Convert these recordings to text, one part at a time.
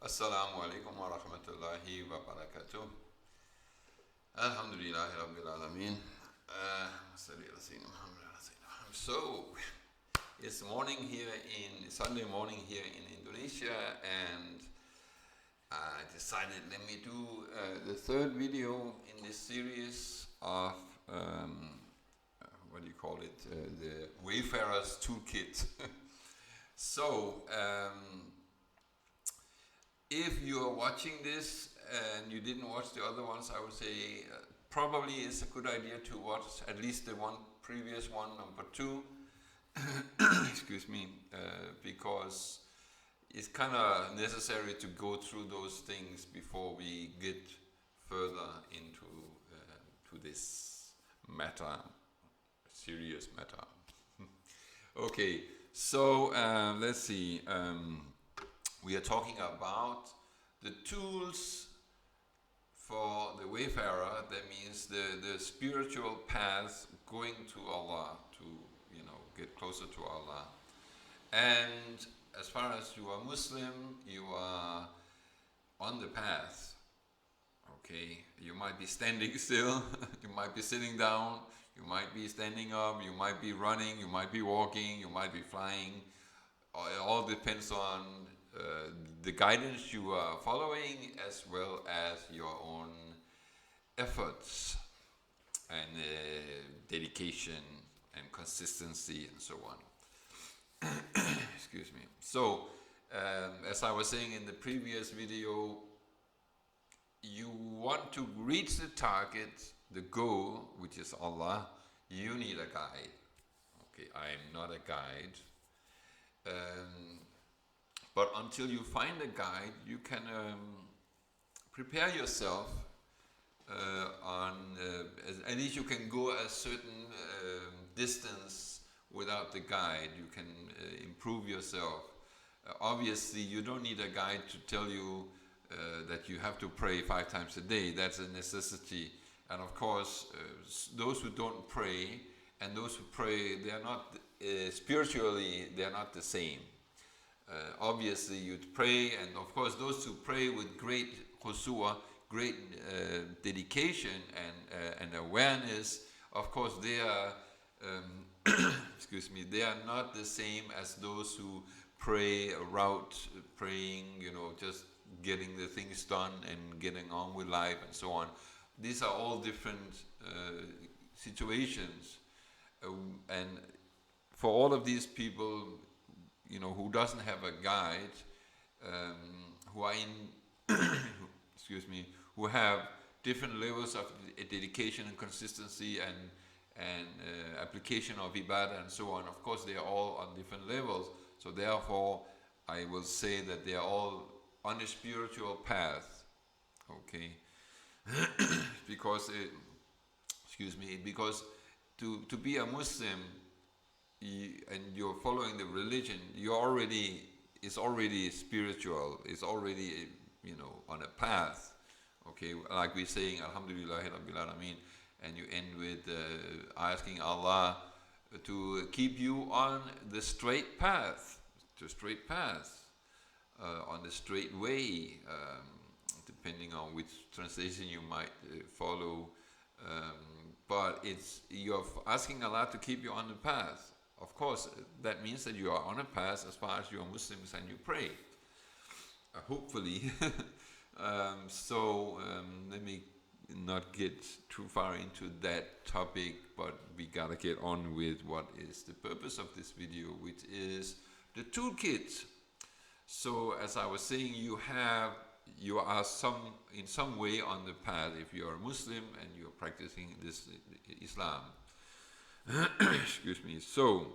Assalamu alaikum wa rahmatullahi wa barakatuh. Alhamdulillah Rabbil Alameen. So, it's morning here Sunday morning here in Indonesia, and I decided let me do the third video in this series of, what do you call it, the Wayfarers toolkit. So, if you are watching this and you didn't watch the other ones, I would say probably it's a good idea to watch at least the previous one, number 2, excuse me, because it's kind of necessary to go through those things before we get further into to this matter, serious matter. Okay, so let's see. We are talking about the tools for the wayfarer. That means the spiritual path going to Allah, to get closer to Allah. And as far as you are Muslim, you are on the path. Okay, you might be standing still, you might be sitting down, you might be standing up, you might be running, you might be walking, you might be flying. It all depends on the guidance you are following, as well as your own efforts and dedication and consistency and so on. Excuse me. So, as I was saying in the previous video, you want to reach the target, the goal, which is Allah. You need a guide. Okay, I am not a guide. But until you find a guide, you can prepare yourself at least you can go a certain distance without the guide. You can improve yourself. Obviously, you don't need a guide to tell you that you have to pray 5 times a day. That's a necessity. And of course, those who don't pray and those who pray, they are not spiritually, they are not the same. Obviously, you'd pray, and of course, those who pray with great khusua, great dedication and awareness, of course, they are, excuse me, they are not the same as those who pray route praying, just getting the things done and getting on with life and so on. These are all different situations, and for all of these people, who doesn't have a guide, who are in, excuse me, who have different levels of dedication and consistency and application of ibadah and so on. Of course, they are all on different levels. So therefore, I will say that they are all on a spiritual path. Okay, because because to be a Muslim, and you're following the religion, it's already spiritual, it's already on a path. Okay, like we're saying Alhamdulillah Rabbil Alameen, and you end with asking Allah to keep you on the straight path, on the straight way, depending on which translation you might follow, but you're asking Allah to keep you on the path. Of course, that means that you are on a path as far as you are Muslims and you pray. Hopefully. Let me not get too far into that topic, but we gotta get on with what is the purpose of this video, which is the toolkit. So, as I was saying, you are in some way on the path if you are a Muslim and you are practicing this Islam. Excuse me. So,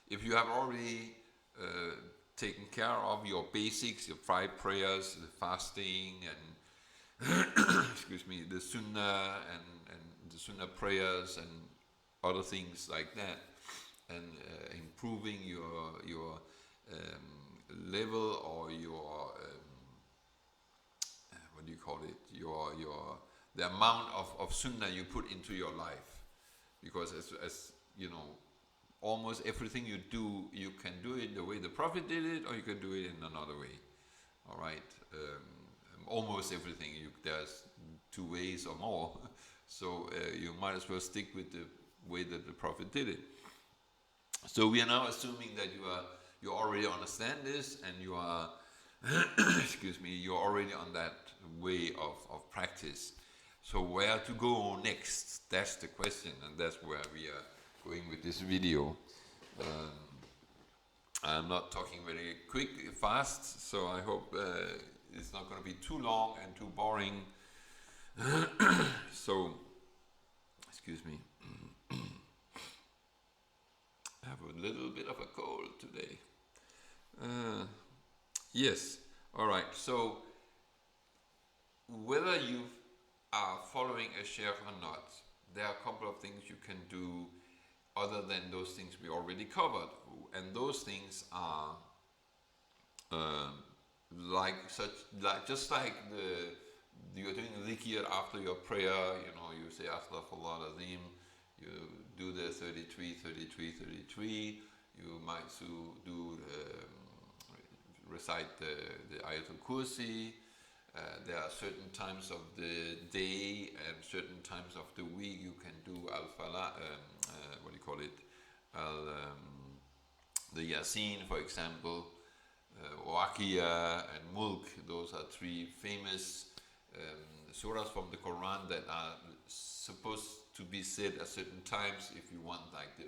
if you have already taken care of your basics, your 5 prayers, the fasting, and excuse me, the sunnah and the sunnah prayers and other things like that, and improving your level, or your what do you call it? The amount of sunnah you put into your life. Because as you know, almost everything you do, you can do it the way the Prophet did it, or you can do it in another way. All right, almost everything. There's two ways or more, so you might as well stick with the way that the Prophet did it. So we are now assuming that you already understand this, and you are excuse me, you're already on that way of practice. So where to go next? That's the question, and that's where we are going with this video. I'm not talking very fast, so I hope it's not going to be too long and too boring. So, excuse me. I have a little bit of a cold today. Yes, all right. So, whether you are following a sheikh or not, there are a couple of things you can do other than those things we already covered, and those things are just like you're doing dhikr after your prayer. You know, you say Astaghfirullah Azim, you do the 33, 33, 33. You might do recite the Ayatul Kursi. There are certain times of the day and certain times of the week you can do Al-Falah, the Yasin, for example, Waqiya and Mulk. Those are three famous surahs from the Quran that are supposed to be said at certain times if you want like the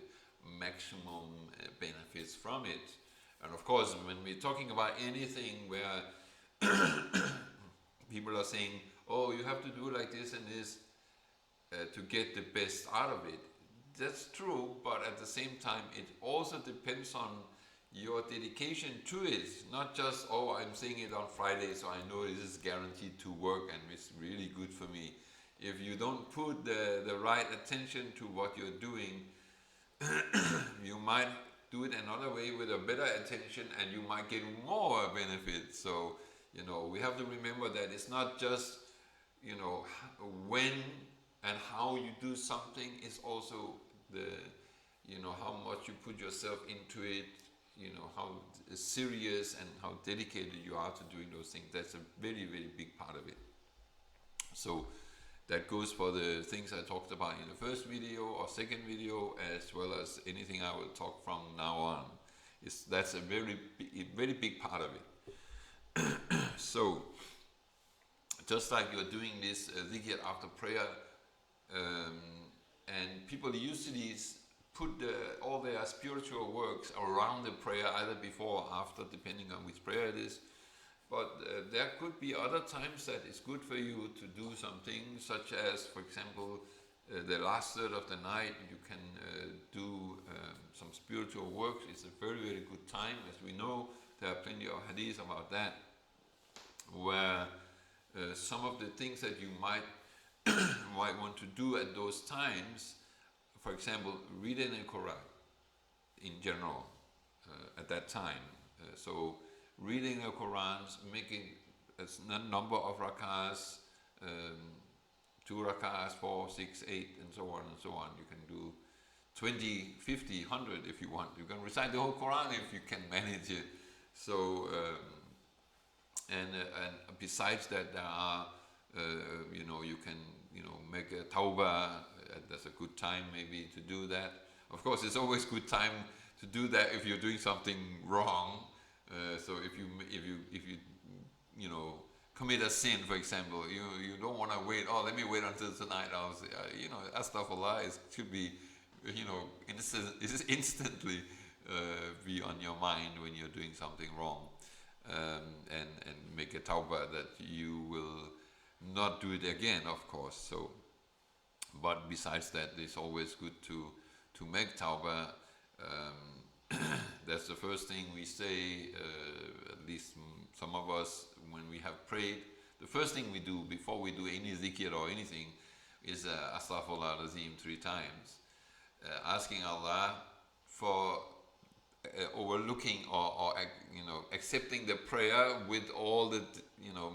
maximum benefits from it. And of course, when we're talking about anything where people are saying, oh, you have to do like this and this to get the best out of it. That's true, but at the same time, it also depends on your dedication to it. Not just, oh, I'm saying it on Friday, so I know this is guaranteed to work and it's really good for me. If you don't put the right attention to what you're doing, you might do it another way with a better attention and you might get more benefit. So, you know, we have to remember that it's not just, you know, when and how you do something, is also the, you know, how much you put yourself into it, you know, how serious and how dedicated you are to doing those things. That's a very, very big part of it. So that goes for the things I talked about in the first video or second video, as well as anything I will talk from now on. That's a very big part of it. So, just like you're doing this dhikr after prayer, and people usually put all their spiritual works around the prayer, either before or after, depending on which prayer it is. But there could be other times that it's good for you to do something, such as, for example, the last third of the night, you can do some spiritual works. It's a very, very good time. As we know, there are plenty of hadiths about that, where some of the things that you might want to do at those times, for example, reading the Quran in general at that time. So reading the Quran, making a number of rakahs, 2 rakahs, 4, 6, 8, and so on and so on. You can do 20, 50, 100 if you want. You can recite the whole Quran if you can manage it. So, and besides that, there are, you can, make a tawbah. That's a good time maybe to do that. Of course, it's always good time to do that if you're doing something wrong. So if you commit a sin, for example, you don't want to wait. Oh, let me wait until tonight. Astaghfirullah should be, instantly be on your mind when you're doing something wrong, and make a tawbah that you will not do it again, of course. So, but besides that, it's always good to make tawbah. That's the first thing we say, at least some of us, when we have prayed. The first thing we do before we do any dhikr or anything is Astaghfirullah Azim 3 times, asking Allah for overlooking or accepting the prayer with all the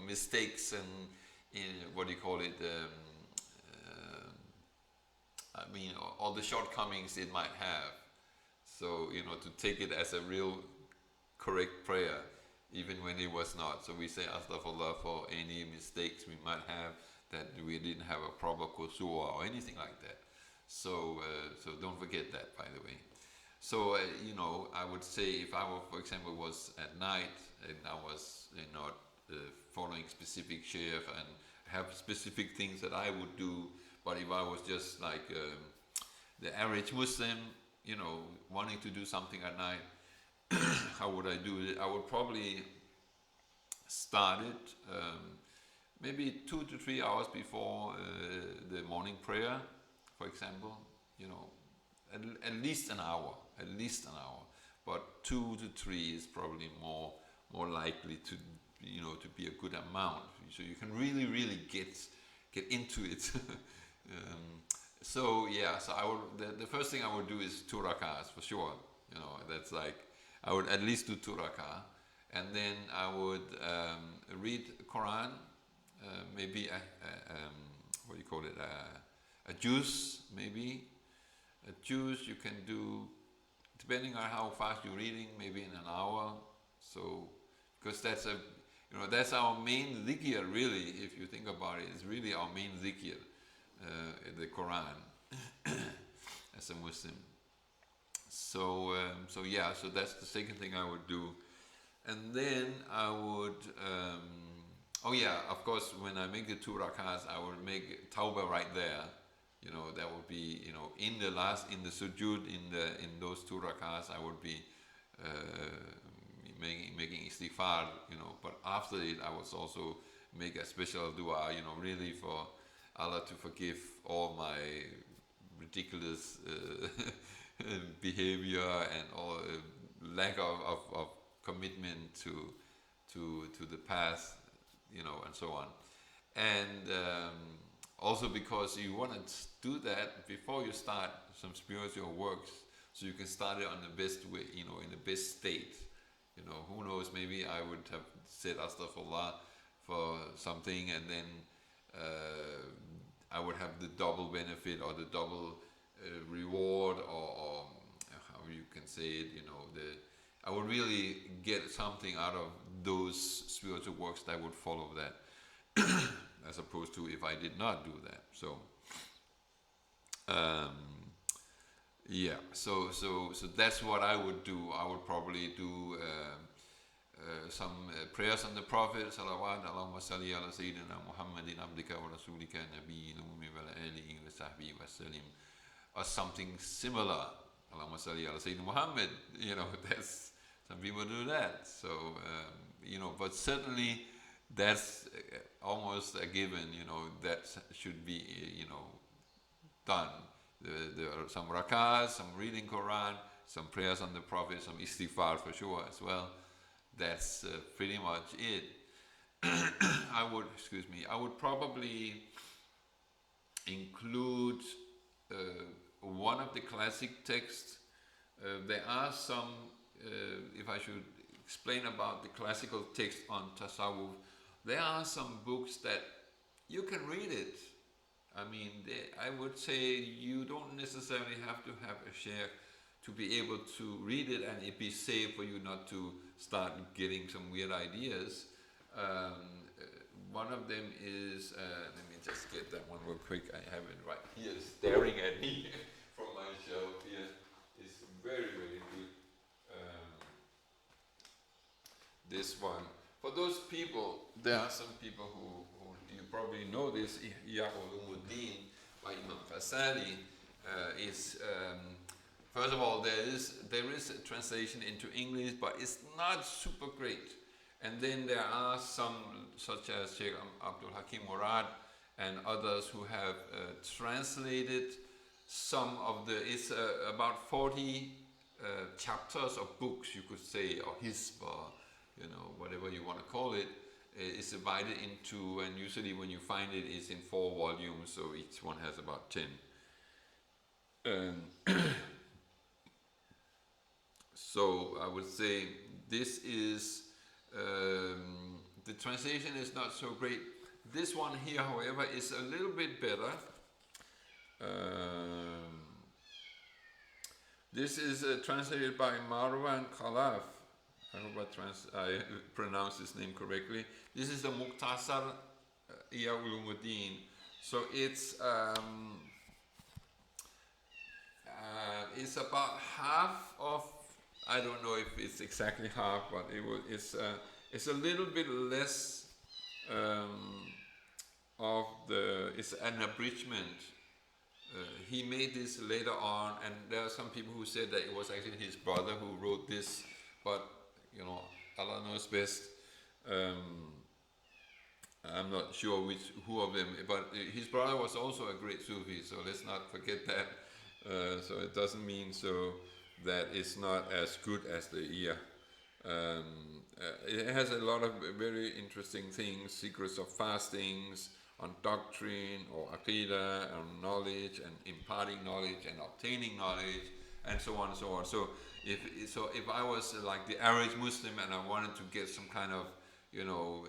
mistakes and all the shortcomings it might have. So, to take it as a real correct prayer, even when it was not. So we say astaghfirullah for any mistakes we might have, that we didn't have a proper kusur or anything like that. So don't forget that, by the way. So I would say if I were, for example, was at night and I was not following specific sheikh and have specific things that I would do, but if I was just like the average Muslim, wanting to do something at night, how would I do it? I would probably start it maybe 2 to 3 hours before the morning prayer, for example. At least an hour. But 2 to 3 is probably more likely to to be a good amount, so you can really get into it. So I would, the first thing I would do is 2 rakahs for sure. That's like, I would at least do 2 rakah, and then I would read Quran, maybe what do you call it, a juz, maybe. A juz you can do, depending on how fast you're reading, maybe in an hour. So, because that's that's our main dhikr, really. If you think about it, it's really our main dhikr, the Quran, as a Muslim. So that's the second thing I would do, and then I would. Of course, when I make the 2 rakahs, I would make tawbah right there. That would be, in the sujood, in those 2 rakahs, I would be making istighfar, but after it, I would also make a special dua, really for Allah to forgive all my ridiculous behavior and all lack of commitment to the path, and so on. And also because you want to do that before you start some spiritual works, so you can start it on the best way, in the best state. Who knows, maybe I would have said astaghfirullah for something, and then I would have the double benefit or the double reward, or how you can say it, I would really get something out of those spiritual works that would follow that. As opposed to if I did not do that. So so that's what I would do. I would probably do some prayers on the Prophet, salawat, Allahumma salli ala Sayyidina Muhammadin abdika wa rasulika nabiyil ummi wa ala alihi wa sahbihi wa sallim, or something similar. Allahumma salli ala Sayyidina Muhammad, that's, some people do that. So but certainly that's almost a given, that should be, done. There are some rakahs, some reading Quran, some prayers on the Prophet, some istighfar for sure as well. That's pretty much it. I would probably include one of the classic texts. There are some, if I should explain about the classical text on Tasawwuf, there are some books that you can read it. I mean, I would say you don't necessarily have to have a sheikh to be able to read it, and it be safe for you not to start getting some weird ideas. One of them is, let me just get that one real quick. I have it right here, staring at me from my shelf here. It's very, very good. This one. For those people, there are some people who you probably know this, Ihya Ulumuddin by Imam Fasali, is, first of all, there is a translation into English, but it's not super great. And then there are some, such as Sheikh Abdul Hakim Murad and others, who have translated some of it's about 40 chapters of books, you could say, or hisb, or whatever you want to call it, is divided into, and usually when you find it, it's in 4 volumes, so each one has about 10. So I would say this is, the translation is not so great. This one here, however, is a little bit better. This is translated by Marwan Khalaf. I hope I pronounce his name correctly. This is the Muqtasar Ihya Ulumuddin. So it's about half of, I don't know if it's exactly half, but it's a little bit less of the, it's an abridgment. He made this later on, and there are some people who said that it was actually his brother who wrote this, but you know, Allah knows best. I'm not sure who of them, but his brother was also a great Sufi, so let's not forget that. So it doesn't mean so that it's not as good as the Ihya. It has a lot of very interesting things, secrets of fastings, on doctrine or aqidah, on knowledge and imparting knowledge and obtaining knowledge, and so on and so on. So if I was like the average Muslim and I wanted to get some kind of, you know,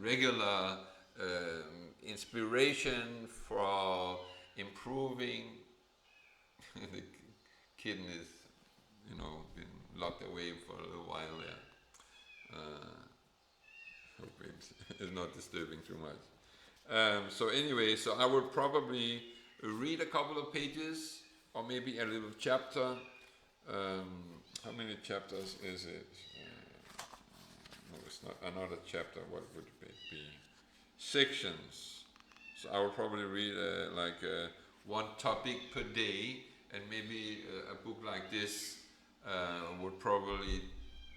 regular inspiration for improving, the kitten is, you know, been locked away for a little while there. Hope it's not disturbing too much. So anyway, so I would probably read a couple of pages or maybe a little chapter. How many chapters is it? No, it's not another chapter. What would it be? Sections. So I would probably read one topic per day, and maybe a book like this would probably,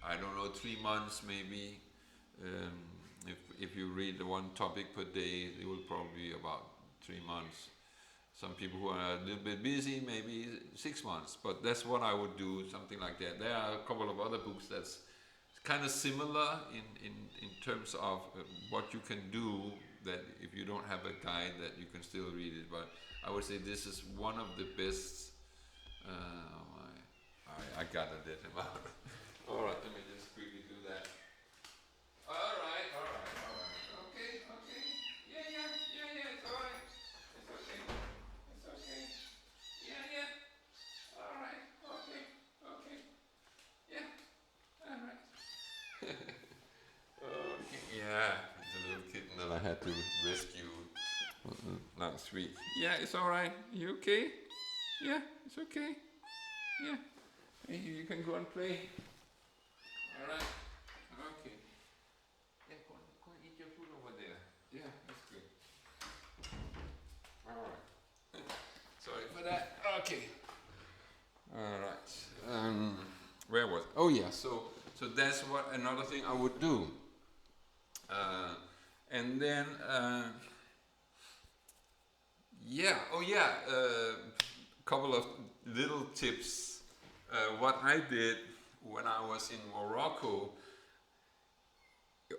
I don't know, 3 months maybe. If you read the one topic per day, it will probably be about 3 months. Some people who are a little bit busy, maybe 6 months, but that's what I would do, something like that. There are a couple of other books that's kind of similar in terms of what you can do, that if you don't have a guide that you can still read it, but I would say this is one of the best. I gotta let him out. All right, let me just quickly do that. All right. Okay. Yeah, it's all right. It's okay. Yeah. All right. Okay. Yeah. All right. Okay. Yeah, it's a little kitten that I had to rescue last week. Yeah, it's all right. You okay? Yeah, it's okay. Yeah. You can go and play. All right. Okay. Yeah, go and eat your food over there. Yeah, that's good. All right. Sorry for that. Okay. All right. Where was? Oh yeah. So that's what another thing I would do. And then couple of little tips. What I did when I was in Morocco,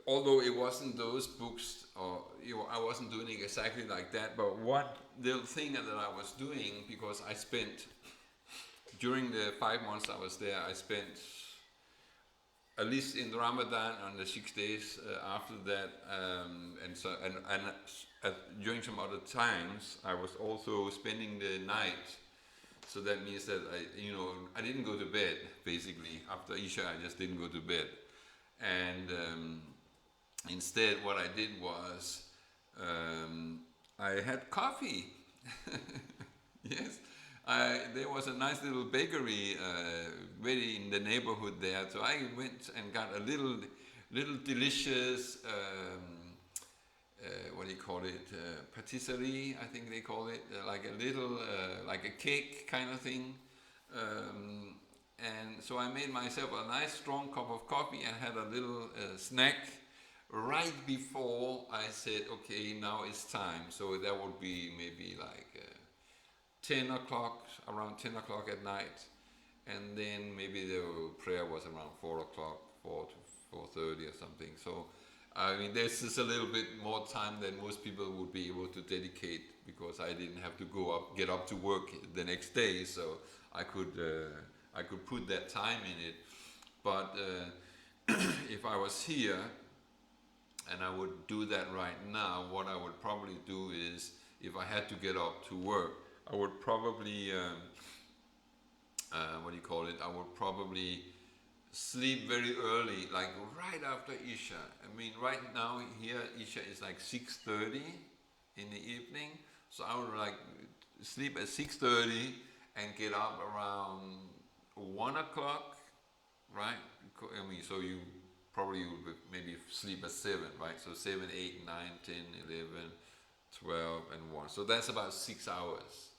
although it wasn't those books, or I wasn't doing it exactly like that, but what little thing that I was doing, because I spent, during the 5 months I was there, I spent, at least in Ramadan, on the 6 days after that, and during some other times, I was also spending the night. So that means that I didn't go to bed, basically. After Isha, I just didn't go to bed. And instead, what I did was, I had coffee. Yes. There was a nice little bakery very in the neighborhood there. So I went and got a little delicious, what do you call it, patisserie, I think they call it, like a little, like a cake kind of thing. And so I made myself a nice strong cup of coffee and had a little snack right before I said, okay, now it's time. So that would be maybe like 10 o'clock, around 10 o'clock at night. And then maybe the prayer was around 4 o'clock, 4 to 4:30 or something. So I mean, this is a little bit more time than most people would be able to dedicate, because I didn't have to get up to work the next day, so I could put that time in it. But if I was here and I would do that right now, what I would probably do is, if I had to get up to work, I would probably what do you call it? I would probably sleep very early, like right after Isha. I mean, right now here Isha is like 6:30 in the evening, so I would like sleep at 6:30 and get up around 1 o'clock, right? I mean, so you probably would maybe sleep at 7, right? So 7, 8, 9, 10, 11, 12, and 1. So that's about 6 hours.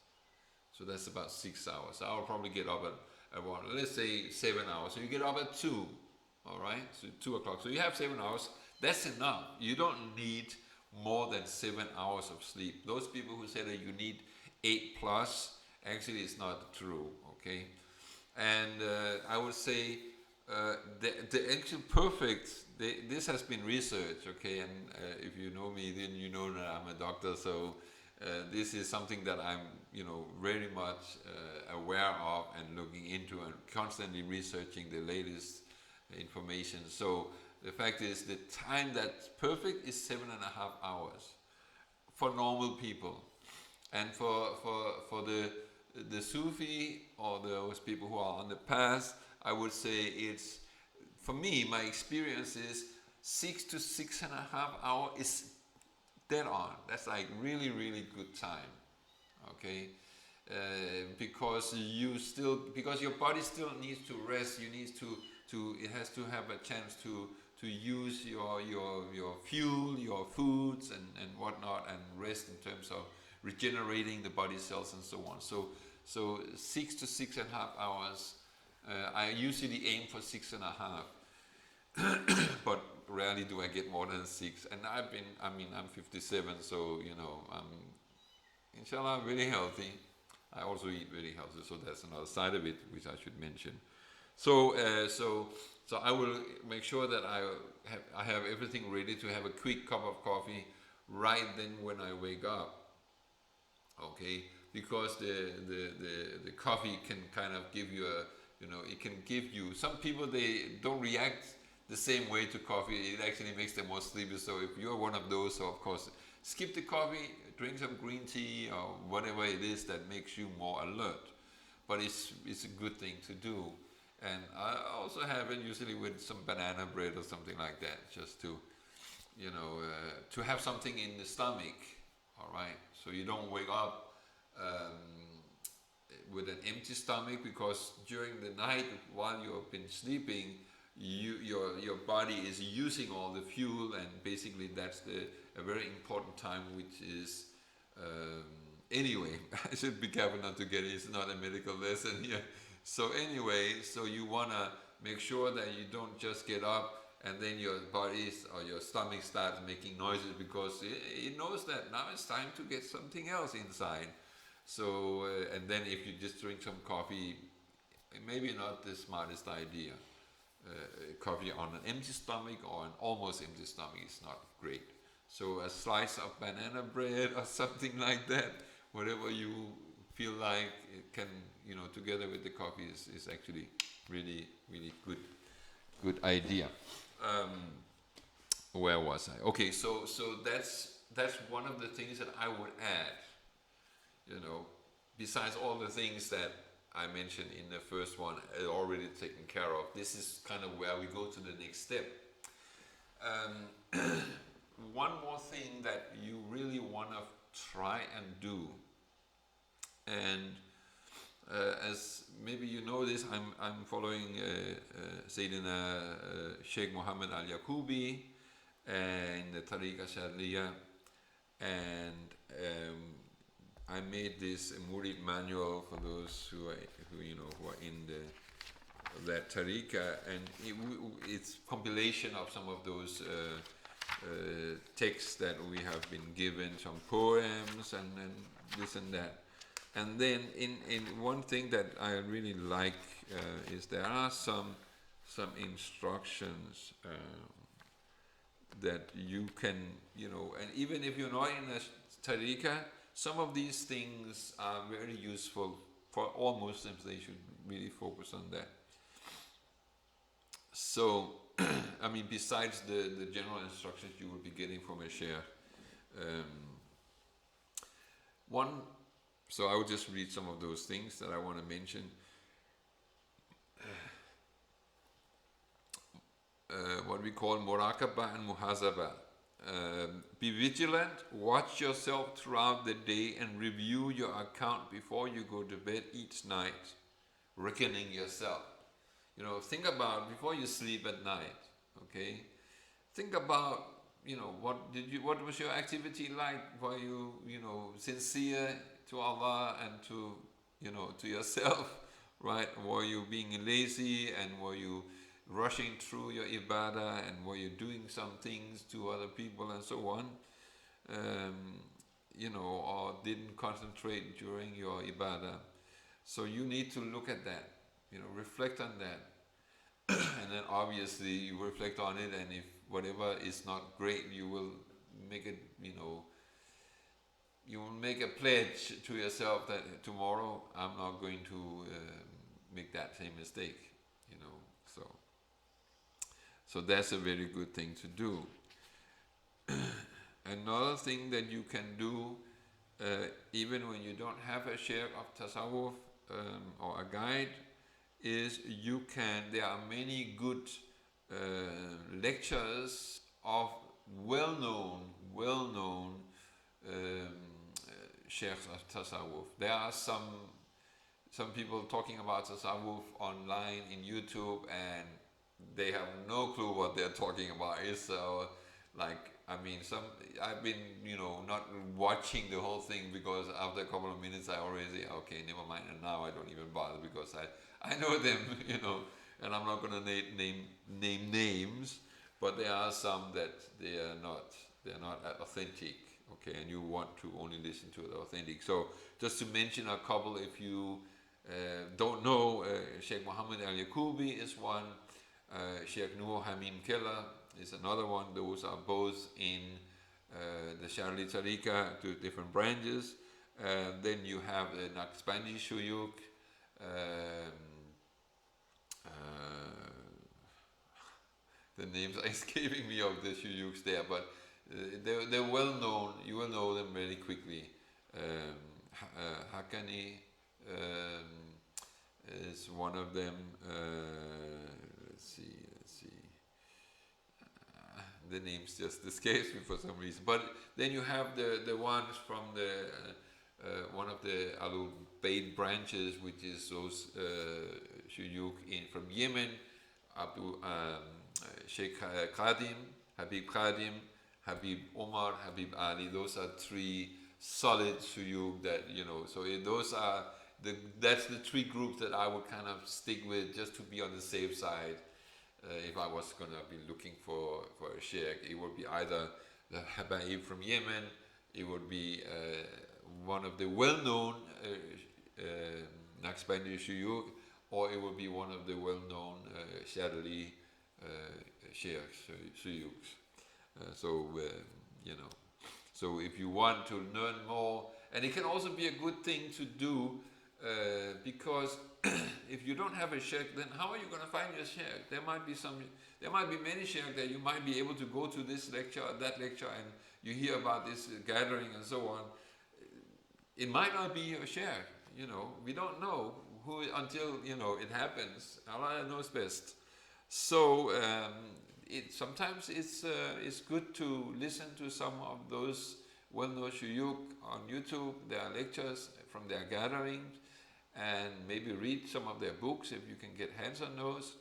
So I'll probably get up at 1, let's say 7 hours. So you get up at 2, all right? So 2 o'clock. So you have 7 hours. That's enough. You don't need more than 7 hours of sleep. Those people who say that you need 8 plus, actually it's not true, okay? And I would say the actual perfect, this has been researched, okay? And if you know me, then you know that I'm a doctor, so this is something that I'm, very much aware of and looking into and constantly researching the latest information. So the fact is, the time that's perfect is 7.5 hours for normal people, and for the Sufi or those people who are on the path, I would say it's, for me, my experience is 6 to 6.5 hours is dead on. That's like really, really good time. Okay, because your body still needs to rest. You need to it has to have a chance to use your fuel, your foods and whatnot, and rest in terms of regenerating the body cells and so on. So 6 to 6.5 hours. I usually aim for 6.5, but rarely do I get more than 6. And I'm 57, so I'm, inshallah, really healthy. I also eat very healthy, so that's another side of it which I should mention. So I will make sure that I have everything ready to have a quick cup of coffee right then when I wake up. Okay, because the coffee can kind of give you it can give you, some people, they don't react the same way to coffee. It actually makes them more sleepy. So if you're one of those, so of course skip the coffee, drink some green tea or whatever it is that makes you more alert. But it's a good thing to do. And I also have it usually with some banana bread or something like that, just to to have something in the stomach. All right, so you don't wake up with an empty stomach, because during the night while you've been sleeping, your body is using all the fuel, and basically that's a very important time, which is anyway. I should be careful not to get it. It's not a medical lesson here. So anyway, so you wanna make sure that you don't just get up and then your body or your stomach starts making noises, because it knows that now it's time to get something else inside. So and then if you just drink some coffee, maybe not the smartest idea. Coffee on an empty stomach or an almost empty stomach is not great. So a slice of banana bread or something like that, whatever you feel like, it can, together with the coffee is actually really, really good idea. Where was I? Okay, so that's one of the things that I would add. Besides all the things that I mentioned in the first one, already taken care of. This is kind of where we go to the next step. One more thing that you really want to try and do, and as maybe you know this, I'm following Sayyidina Sheikh Mohammed Al Yaqubi and the Tariqa Shadliya, and I made this Murid manual for those who are in that tariqa, and it's compilation of some of those texts that we have been given, some poems and this and that. And then in one thing that I really like is there are some instructions that you can, and even if you're not in a tariqa, some of these things are very useful for all Muslims. They should really focus on that. So, besides the general instructions you will be getting from a sheikh, so I will just read some of those things that I want to mention. what we call muraqabah and muhasabah. Be vigilant, watch yourself throughout the day and review your account before you go to bed each night, reckoning yourself. Think about before you sleep at night, okay? Think about, what was your activity like? Were you, sincere to Allah and to yourself, right? Were you being lazy, and were you rushing through your ibadah, and were you doing some things to other people and so on, or didn't concentrate during your ibadah? So you need to look at that, reflect on that. And then obviously you reflect on it, and if whatever is not great, you will make it, you will make a pledge to yourself that tomorrow I'm not going to make that same mistake, so that's a very good thing to do. Another thing that you can do, even when you don't have a sheikh of tasawwuf or a guide, is there are many good lectures of well-known sheikhs of tasawwuf. There are some people talking about tasawwuf online in YouTube, and they have no clue what they're talking about. It's I've been, not watching the whole thing, because after a couple of minutes I already say, okay, never mind, and now I don't even bother, because I know them, and I'm not going to name names, but there are some that they're not authentic, okay, and you want to only listen to the authentic. So just to mention a couple, if you don't know, Sheikh Muhammad Al-Yaqubi is one, Sheikh Nur Hamim Keller is another one. Those are both in the Sharli Tariqa, two different branches. Then you have the Naqshbandi Shuyuk, the names are escaping me of the Shuyuks there, but they're well known. You will know them very quickly. Haqqani is one of them. Let's see. The names just escapes me for some reason. But then you have the ones from the one of the Alul Bayt branches, which is those Shuyuk from Yemen, Sheikh Qadim, Habib Qadim, Habib Omar, Habib Ali. Those are three solid Shuyuk that, so those are that's the three groups that I would kind of stick with, just to be on the safe side. If I was going to be looking for a sheikh, it would be either the Habaib from Yemen, it would be one of the well-known Naqshbandi Shuyuk, or it would be one of the well-known Shadali Shuyuks. So if you want to learn more, and it can also be a good thing to do, because if you don't have a sheikh, then how are you going to find your sheikh? There might be many sheikh that you might be able to go to this lecture or that lecture, and you hear about this gathering and so on. It might not be your sheikh, we don't know who until, it happens. Allah knows best. So sometimes it's good to listen to some of those well-known shuyukh on YouTube. There are lectures from their gatherings, and maybe read some of their books if you can get hands on those.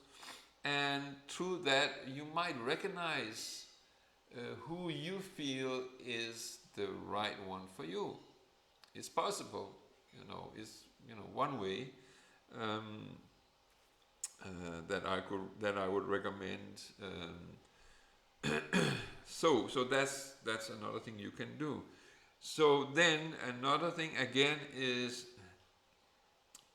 And through that, you might recognize who you feel is the right one for you. It's possible, it's one way that I would recommend. So that's another thing you can do. So then another thing again is,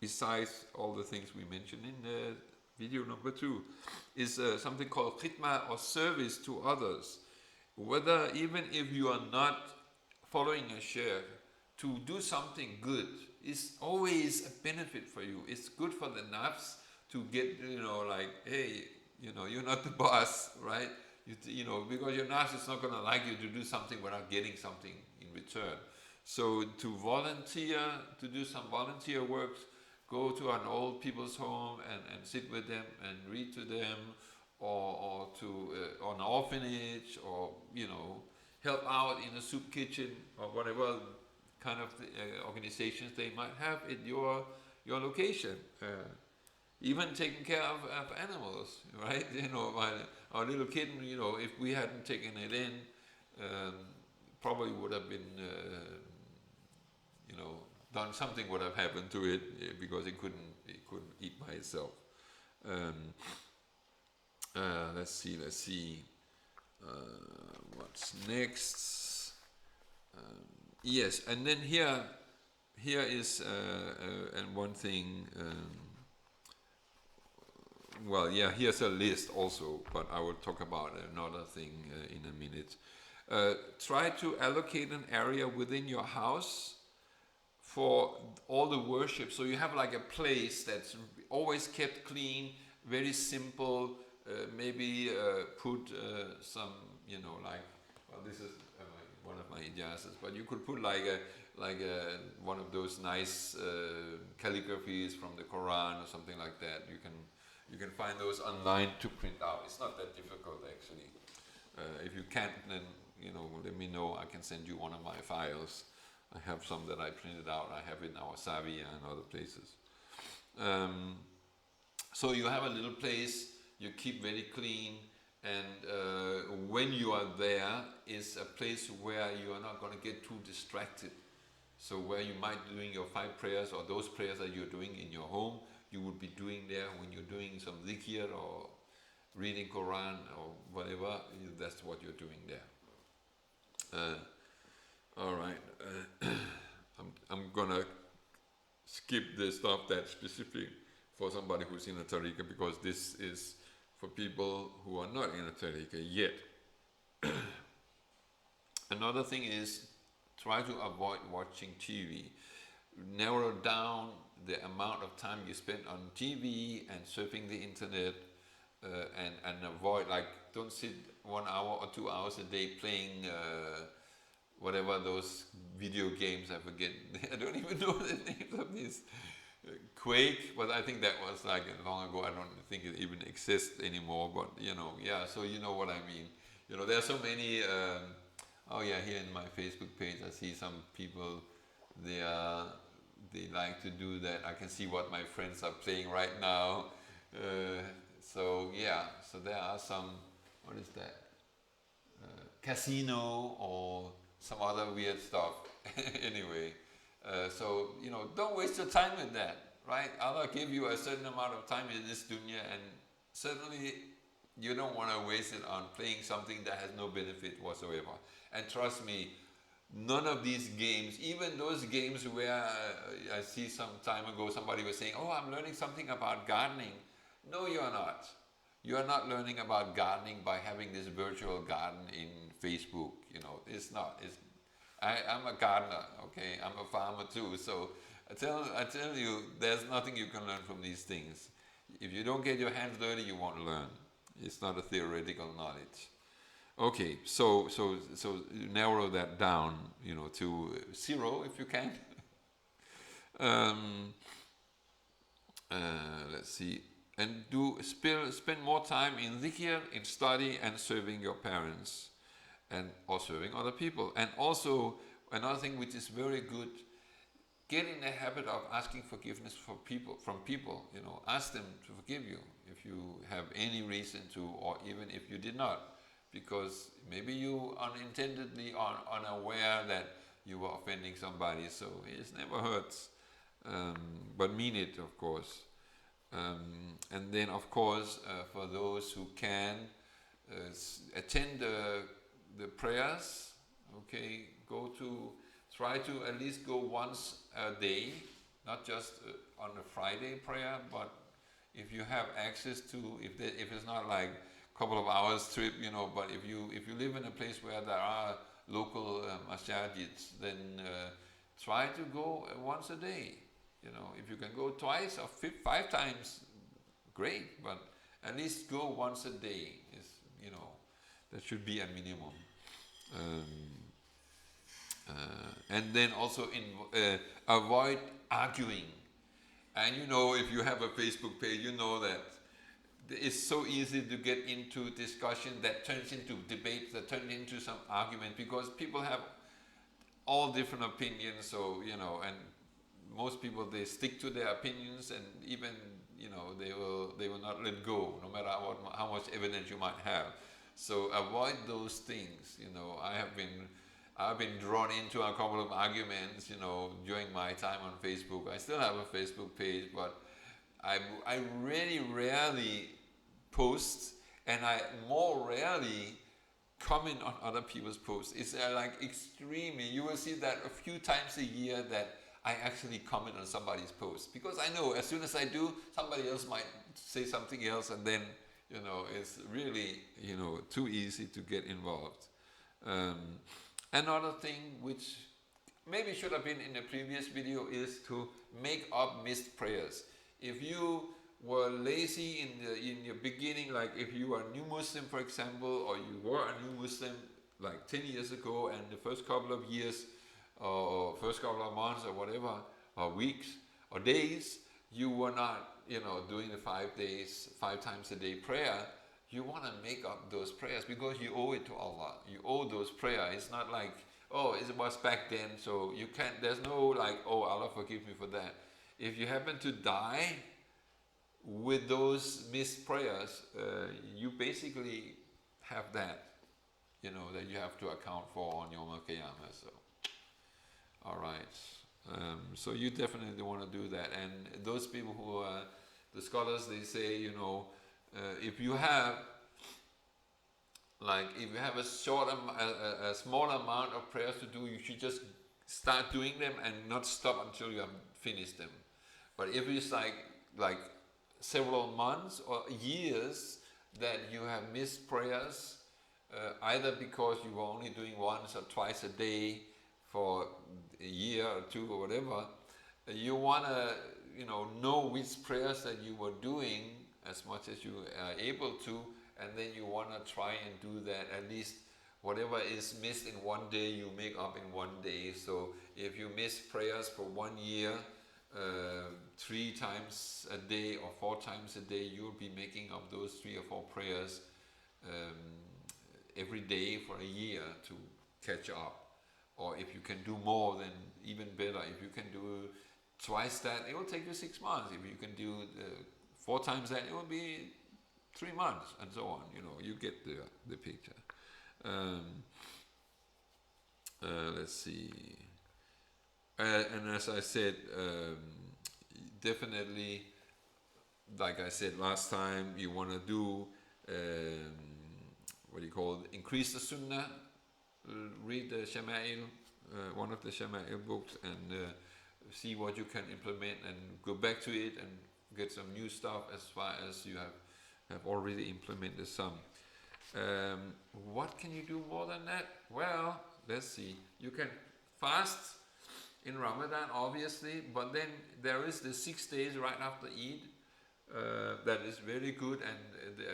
besides all the things we mentioned in video number 2, is something called khidmah, or service to others. Whether, even if you are not following a sheikh, to do something good is always a benefit for you. It's good for the nafs to get, hey, you're not the boss, right? Because your nafs is not going to like you to do something without getting something in return. So to volunteer, to do some volunteer work, go to an old people's home and sit with them and read to them, or to an orphanage, or help out in a soup kitchen, or whatever kind of organizations they might have in your location. Even taking care of animals, right? Our little kitten, if we hadn't taken it in, probably would have been, done something would have happened to it, because it couldn't eat by itself. Let's see. What's next? Yes, and then here is and one thing. Well, yeah, here's a list also, but I will talk about another thing in a minute. Try to allocate an area within your house for all the worship. So you have like a place that's always kept clean, very simple. Maybe put some, well, this is one of my ijazas, but you could put like one of those nice calligraphies from the Quran or something like that. You can find those online to print out. It's not that difficult, actually. If you can't, then let me know. I can send you one of my files. I have some that I printed out. I have in our Savia and other places. So you have a little place you keep very clean, and when you are there, is a place where you are not going to get too distracted. So where you might be doing your 5 prayers, or those prayers that you're doing in your home, you would be doing there when you're doing some dhikr or reading Quran or whatever. That's what you're doing there. All right. I'm gonna skip the stuff that's specific for somebody who's in a tariqah, because this is for people who are not in a tariqah yet. Another thing is, try to avoid watching TV. Narrow down the amount of time you spend on TV and surfing the internet, and avoid, don't sit 1 hour or 2 hours a day playing whatever those video games, I forget, I don't even know the names of these. Quake, but I think that was long ago. I don't think it even exists anymore, but yeah, so you know what I mean. There are so many, here in my Facebook page, I see some people, they like to do that. I can see what my friends are playing right now. So there are some, what is that? Casino or some other weird stuff. Anyway, so don't waste your time with that, right? Allah give you a certain amount of time in this dunya, and certainly you don't want to waste it on playing something that has no benefit whatsoever. And trust me, none of these games, even those games where I see some time ago somebody was saying, oh, I'm learning something about gardening. No, you are not. You are not learning about gardening by having this virtual garden in Facebook. It's not. I'm a gardener, okay? I'm a farmer too. So I tell you, there's nothing you can learn from these things. If you don't get your hands dirty, you won't learn. It's not a theoretical knowledge. Okay, so narrow that down, to 0 if you can. Let's see, and spend more time in dhikr, in study, and serving your parents, and or serving other people. And also another thing which is very good, get in the habit of asking forgiveness from people. Ask them to forgive you if you have any reason to, or even if you did not, because maybe you unintentionally are unaware that you were offending somebody. So it never hurts, but mean it, of course. And then, of course, for those who can attend the prayers, okay, try to at least go once a day, not just on a Friday prayer, but if you have access to, if it's not like a couple of hours trip, but if you live in a place where there are local masajids, then try to go once a day. If you can go twice or 5 times, great, but at least go once a day. That should be a minimum. And then also avoid arguing. And if you have a Facebook page, you know that it's so easy to get into discussion that turns into debate, that turns into some argument, because people have all different opinions. So and most people, they stick to their opinions, and even they will not let go, no matter how much evidence you might have. So avoid those things. I've been drawn into a couple of arguments, during my time on Facebook. I still have a Facebook page, but I really rarely post, and I more rarely comment on other people's posts. It's like extremely, you will see that a few times a year that I actually comment on somebody's post, because I know as soon as I do, somebody else might say something else, and then it's really too easy to get involved. Another thing which maybe should have been in the previous video is to make up missed prayers. If you were lazy in your beginning, like if you are a new Muslim, for example, or you were a new Muslim like 10 years ago, and the first couple of years or first couple of months or whatever, or weeks or days, you were not doing the 5 times a day prayer, you want to make up those prayers, because you owe it to Allah. You owe those prayers. It's not like, oh, it was back then, so you can't, there's no like, oh, Allah forgive me for that. If you happen to die with those missed prayers, you basically have that, that you have to account for on Yom Al-Qiyamah. So, all right. So you definitely want to do that. And those people who are the scholars, they say, if you have a small amount of prayers to do, you should just start doing them and not stop until you have finished them. But if it's like several months or years that you have missed prayers, either because you were only doing once or twice a day for a year or two or whatever, you want to know which prayers that you were doing as much as you are able to, and then you want to try and do that. At least whatever is missed in one day, you make up in one day. So if you miss prayers for 1 year, 3 times a day or 4 times a day, you'll be making up those 3 or 4 prayers every day for a year to catch up. Or if you can do more, then even better. If you can do twice that, it will take you 6 months. If you can do 4 times that, it will be 3 months, and so on. You get the picture. Let's see. And as I said, definitely, like I said last time, you want to do increase the Sunnah. Read the Shama'il, one of the Shama'il books, and see what you can implement, and go back to it and get some new stuff as far as you have already implemented some. What can you do more than that? Well, let's see. You can fast in Ramadan, obviously, but then there is the 6 days right after Eid. That is very good, and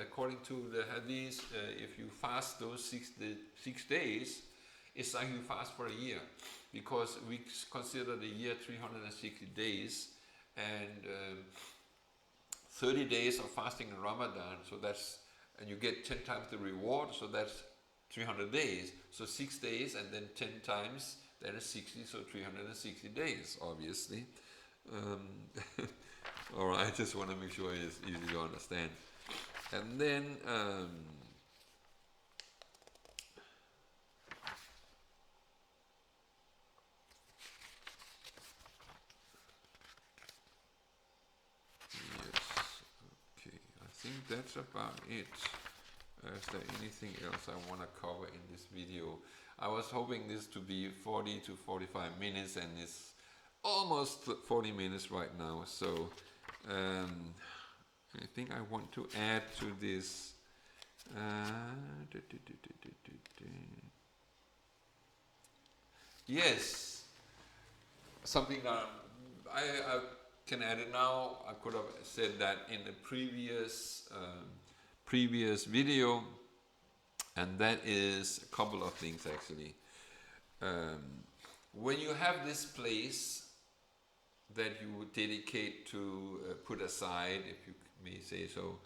according to the hadith, if you fast those 6 days, it's like you fast for a year, because we consider the year 360 days, and 30 days of fasting in Ramadan, and you get 10 times the reward, so that's 300 days. So 6 days and then 10 times, that is 60, so 360 days, obviously. All right, I just want to make sure it's easy to understand. And then I think that's about it. Is there anything else I want to cover in this video? I was hoping this to be 40 to 45 minutes, and it's almost 40 minutes right now. So I think I want to add to this. Yes, something that I can add it now. I could have said that in the previous video, and that is a couple of things actually. When you have this place that you would dedicate to put aside, if you may say so,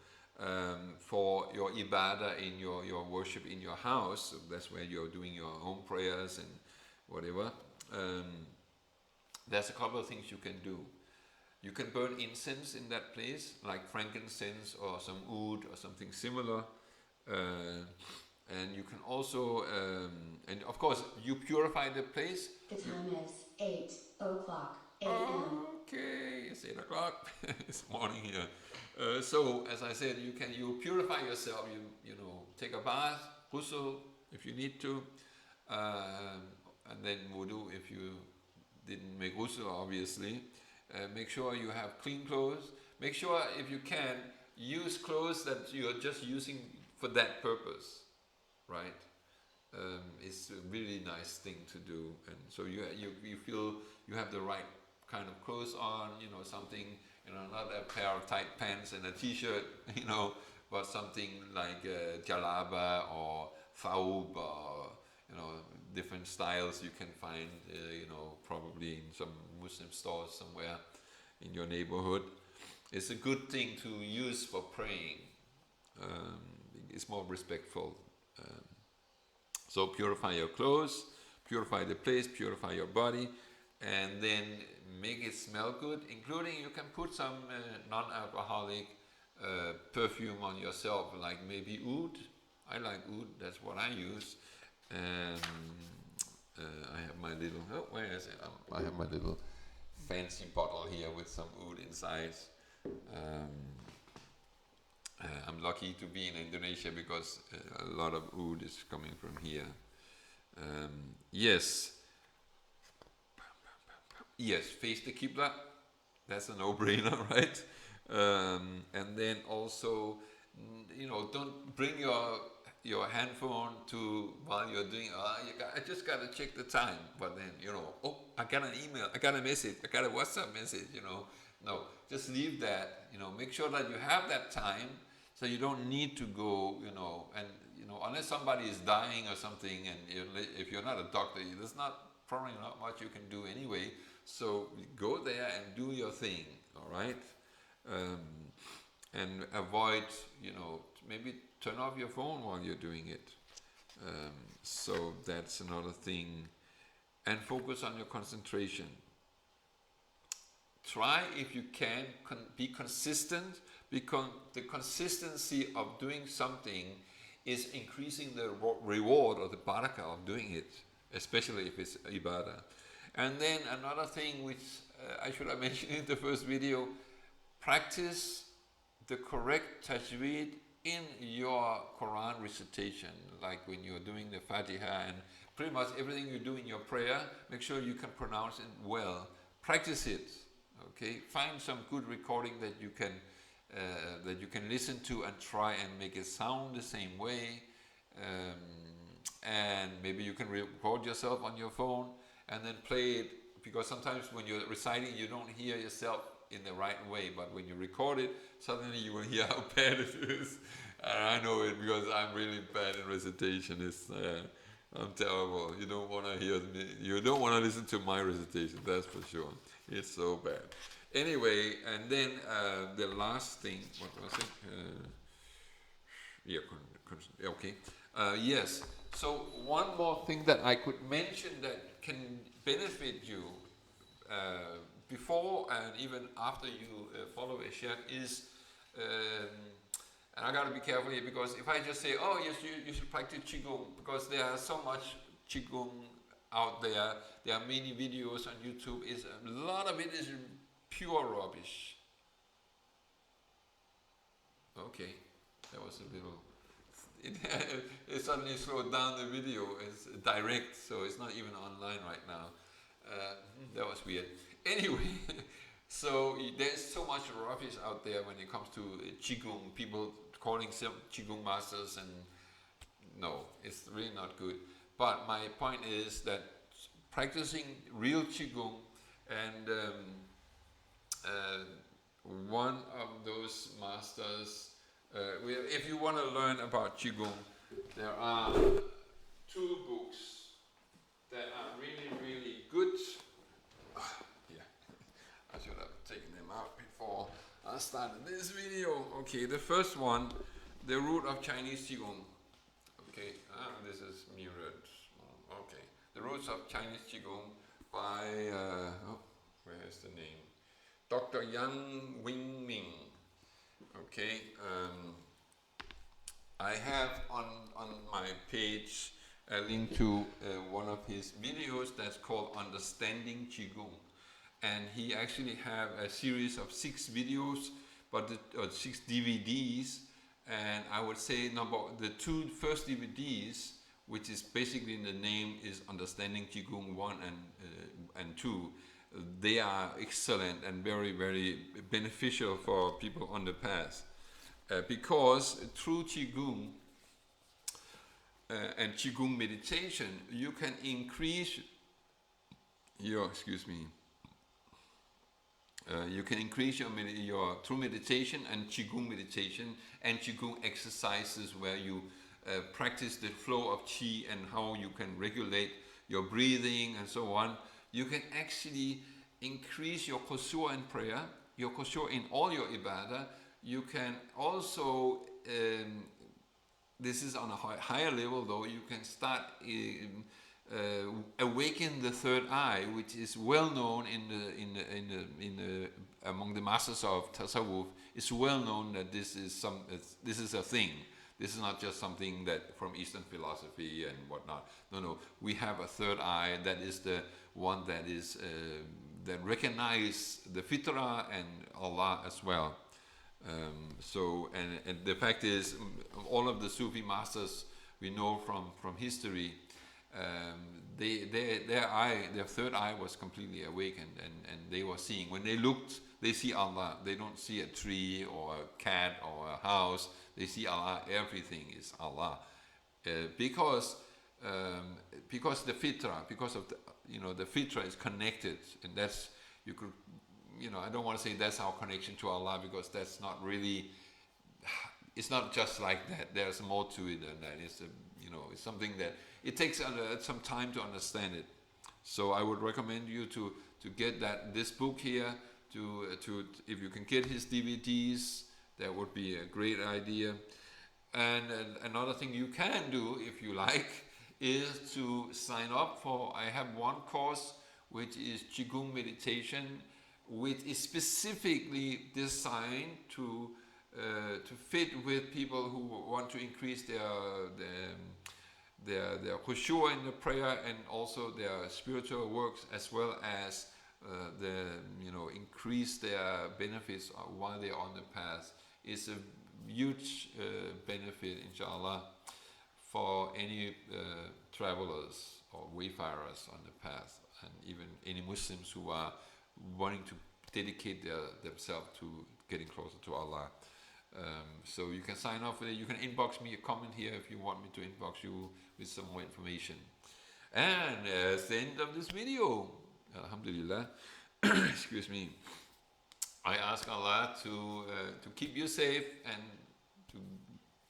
for your ibadah in your worship in your house. So that's where you're doing your home prayers and whatever. There's a couple of things you can do. You can burn incense in that place, like frankincense or some oud or something similar. And you can also, and of course, you purify the place. The time is 8 o'clock a.m. Okay, it's 8 o'clock. It's morning here. So, as I said, you purify yourself. You know, take a bath, ghusl if you need to, and then wudu if you didn't make ghusl, obviously. Make sure you have clean clothes. Make sure, if you can, use clothes that you're just using for that purpose, right? It's a really nice thing to do, and so you feel you have the right kind of clothes on, you know, something, you know, not a pair of tight pants and a t-shirt, you know, but something like jalaba or thawb, or, you know, different styles you can find, you know, probably in some Muslim stores somewhere in your neighborhood. It's a good thing to use for praying. It's more respectful. So purify your clothes, purify the place, purify your body, and then make it smell good, including you can put some non-alcoholic perfume on yourself, like maybe oud. I like oud, that's what I use. I have my little, where is it? I have my little fancy bottle here with some oud inside. I'm lucky to be in Indonesia because a lot of oud is coming from here. Yes, face the Qibla. That's a no-brainer, right? And then also, you know, don't bring your handphone to while you're doing. I just gotta check the time. But then, you know, I got an email, I got a message, I got a WhatsApp message. You know, no, just leave that. You know, make sure that you have that time, so you don't need to go. You know, and you know, unless somebody is dying or something, and if you're not a doctor, there's probably not much you can do anyway. So go there and do your thing. All right. And avoid, you know, maybe turn off your phone while you're doing it. So that's another thing. And focus on your concentration. Try, if you can, be consistent, because the consistency of doing something is increasing the reward or the barakah of doing it, especially if it's ibadah. And then another thing which I should have mentioned in the first video, practice the correct tajweed in your Quran recitation, like when you're doing the Fatiha and pretty much everything you do in your prayer, make sure you can pronounce it well. Practice it, okay? Find some good recording that you can listen to and try and make it sound the same way. And maybe you can record yourself on your phone and then play it, because sometimes when you're reciting you don't hear yourself in the right way, but when you record it, suddenly you will hear how bad it is. And I know it because I'm really bad in recitation. I'm terrible. You don't want to hear me. You don't want to listen to my recitation, that's for sure. It's so bad. Anyway, and then the last thing, what was it? Okay. Yes. So one more thing that I could mention that can benefit you before and even after you follow a sheikh is, and I gotta be careful here, because if I just say, oh yes, you should practice qigong, because there are so much qigong out there. There are many videos on YouTube. A lot of it is pure rubbish. Okay, that was a little. It suddenly slowed down the video. It's direct, so it's not even online right now. That was weird. Anyway, so there's so much rubbish out there when it comes to qigong. People calling some qigong masters, and no, it's really not good. But my point is that practicing real qigong, and one of those masters, if you want to learn about qigong, there are 2 books that are really, really good. Yeah, I should have taken them out before I started. started this video. Okay, the first one, the root of Chinese Qigong. Okay, this is mirrored. Okay, the roots of Chinese Qigong by, where is the name? Dr. Yang Wingming. Okay, I have on my page a link to one of his videos that's called Understanding Qigong. And he actually have a series of 6 videos, but 6 DVDs. And I would say the 2 first DVDs, which is basically in the name, is Understanding Qigong 1 and 2. They are excellent and very, very beneficial for people on the path. Because through Qigong and Qigong meditation, you can increase your, you can increase your through meditation and Qigong exercises where you practice the flow of Qi and how you can regulate your breathing and so on. You can actually increase your khushu in prayer, your khushu in all your ibadah. You can also, this is on a higher level though, you can start awaken the third eye, which is well known among the masters of Tasawwuf. It's well known that this is a thing. This is not just something that from Eastern philosophy and whatnot. No. We have a third eye that is the one that is that recognize the fitrah and Allah as well. And the fact is, all of the Sufi masters we know from history, their third eye was completely awakened, and they were seeing. When they looked, they see Allah. They don't see a tree or a cat or a house. They see Allah. Everything is Allah, because the fitrah, because of the fitrah is connected, and that's, you could, I don't want to say that's our connection to Allah, because that's not really. It's not just like that. There's more to it than that. It's it's something that it takes some time to understand it. So I would recommend you to get this book here. If you can get his DVDs, that would be a great idea. And another thing you can do, if you like, is to sign up for. I have one course which is Qigong meditation, which is specifically designed to fit with people who want to increase their khushu in the prayer, and also their spiritual works, as well as increase their benefits while they're on the path. It's a huge benefit, inshallah, for any travelers or wayfarers on the path, and even any Muslims who are wanting to dedicate themselves to getting closer to Allah. So you can sign up for it. You can inbox me a comment here if you want me to inbox you with some more information. And that's the end of this video. Alhamdulillah. Excuse me. I ask Allah to keep you safe and to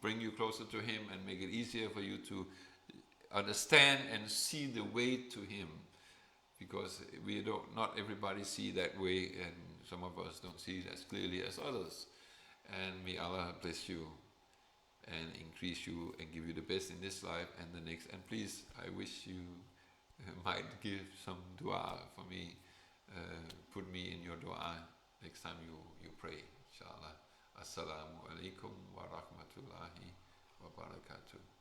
bring you closer to Him and make it easier for you to understand and see the way to Him, because not everybody see that way, and some of us don't see it as clearly as others. And may Allah bless you and increase you and give you the best in this life and the next. And please, I wish you might give some dua for me. Put me in your dua next time you pray, inshallah. Assalamu alaikum wa rahmatullahi wa barakatuh.